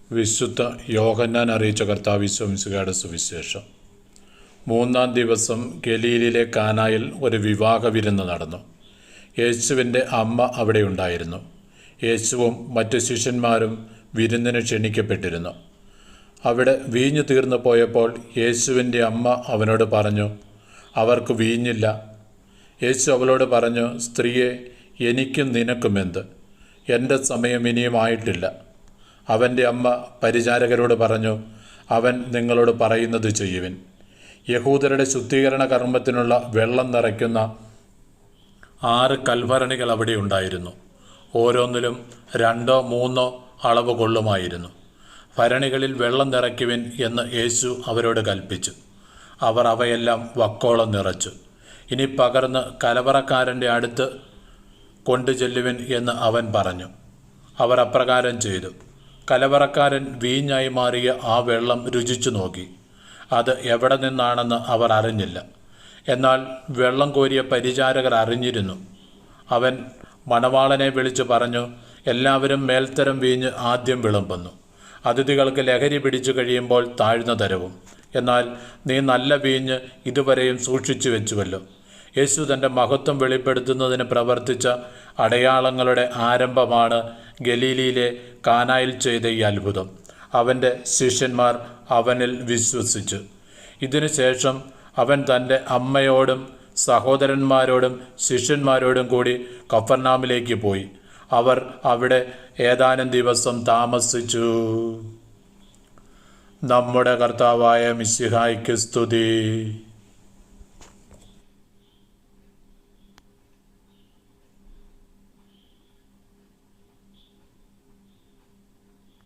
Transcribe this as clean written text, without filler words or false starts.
വിശുദ്ധ യോഹന്നാൻ അറിയിച്ച കർത്താവ് ഈശോമിശിഹായുടെ സുവിശേഷം. 3-ാം ദിവസം ഗലീലിലെ കാനായിൽ ഒരു വിവാഹ വിരുന്ന് നടന്നു. യേശുവിൻ്റെ അമ്മ അവിടെ ഉണ്ടായിരുന്നു. യേശുവും മറ്റു ശിഷ്യന്മാരും വിരുന്നിന് ക്ഷണിക്കപ്പെട്ടിരുന്നു. അവിടെ വീഞ്ഞു തീർന്നു പോയപ്പോൾ യേശുവിൻ്റെ അമ്മ അവനോട് പറഞ്ഞു, അവർക്ക് വീഞ്ഞില്ല. യേശു അവളോട് പറഞ്ഞു, സ്ത്രീയെ, എനിക്കും നിനക്കുമെന്ത്? എൻ്റെ സമയം ഇനിയും ആയിട്ടില്ല. അവൻ്റെ അമ്മ പരിചാരകരോട് പറഞ്ഞു, അവൻ നിങ്ങളോട് പറയുന്നത് ചെയ്യുവിൻ. യഹൂദരുടെ ശുദ്ധീകരണ കർമ്മത്തിനുള്ള വെള്ളം നിറയ്ക്കുന്ന 6 കൽഭരണികൾ അവിടെ ഉണ്ടായിരുന്നു. ഓരോന്നിലും 2-3 അളവ് കൊള്ളുമായിരുന്നു. ഭരണികളിൽ വെള്ളം നിറയ്ക്കുവിൻ എന്ന് യേശു അവരോട് കൽപ്പിച്ചു. അവർ അവയെല്ലാം വക്കോളം നിറച്ചു. ഇനി പകർന്ന് കലവറക്കാരൻ്റെ അടുത്ത് കൊണ്ടുചെല്ലുവിൻ എന്ന് അവൻ പറഞ്ഞു. അവർ അപ്രകാരം ചെയ്തു. കലവറക്കാരൻ വീഞ്ഞായി മാറിയ ആ വെള്ളം രുചിച്ചു നോക്കി. അത് എവിടെ നിന്നാണെന്ന് അവർ അറിഞ്ഞില്ല. എന്നാൽ വെള്ളം കോരിയ പരിചാരകർ അറിഞ്ഞിരുന്നു. അവൻ മണവാളനെ വിളിച്ചു പറഞ്ഞു, എല്ലാവരും മേൽത്തരം വീഞ്ഞ് ആദ്യം വിളമ്പുന്നു, അതിഥികൾക്ക് ലഹരി പിടിച്ചു കഴിയുമ്പോൾ താഴ്ന്ന തരവും. എന്നാൽ നീ നല്ല വീഞ്ഞ് ഇതുവരെയും സൂക്ഷിച്ചു വെച്ചുവല്ലോ. യേശു തൻ്റെ മഹത്വം വെളിപ്പെടുത്തുന്നതിന് പ്രവർത്തിച്ച അടയാളങ്ങളുടെ ആരംഭമാണ് ഗലീലിയിലെ കാനായിൽ ചെയ്ത ഈ അത്ഭുതം. അവൻ്റെ ശിഷ്യന്മാർ അവനിൽ വിശ്വസിച്ചു. ഇതിനുശേഷം അവൻ തൻ്റെ അമ്മയോടും സഹോദരന്മാരോടും ശിഷ്യന്മാരോടും കൂടി കഫർനാമിലേക്ക് പോയി. അവർ അവിടെ ഏതാനും ദിവസം താമസിച്ചു. നമ്മുടെ കർത്താവായ മിശിഹായ്ക്ക് സ്തുതി.